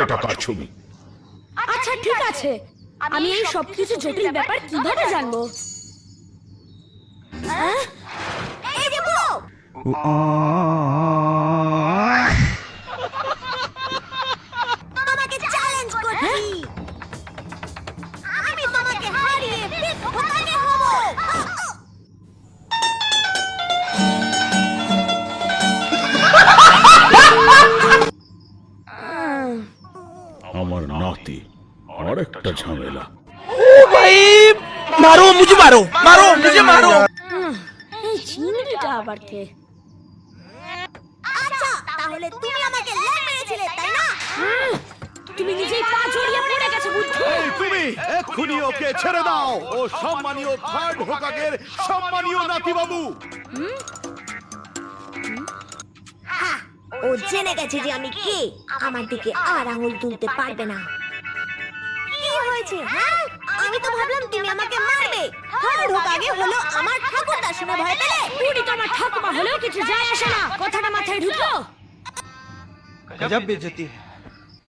এটা কার ছবি? আচ্ছা ঠিক আছে, আমি এই সবকিছু জটিল ব্যাপার কিভাবে জানবো? এই যে বুড়ো, তোমাকে চ্যালেঞ্জ করছি, আমি তোমাকে হারিয়ে পেট ফোটাতে হবো। আমার নাতি আর একটা ঝামেলা। ভাই মারো মুঝে, মারো মারো মুঝে, মারো। এই চিংড়িটা আবার কে? আচ্ছা তাহলে তুমি আমাকে লেগ মেরেছিলে তাই না? তুমি নিজেই পা জড়িয়ে পড়ে গেছো বুদ্ধু। এই তুমি এক্ষুনি ওকে ছেড়ে দাও। ও সম্মানীয় থার্ড হোকাগের সম্মানীয় নাতি বাবু। ও জেনে গেছে যে আমি কে, আমার দিকে আর আঙুল তুলতে পারবে না। কি হয়েছে? হ্যাঁ, আমি তো ভাবলাম তুমি আমাকে মারবে। থার্ড হোকাগে হলো আমার ঠাকুরদা, শুনে ভয় পেলে? উনি তো আমার ঠাকুমা হলেও কিছু যায় আসে না। কথাটা মাথায় ঢুকলো? गजब बेइज्जती है।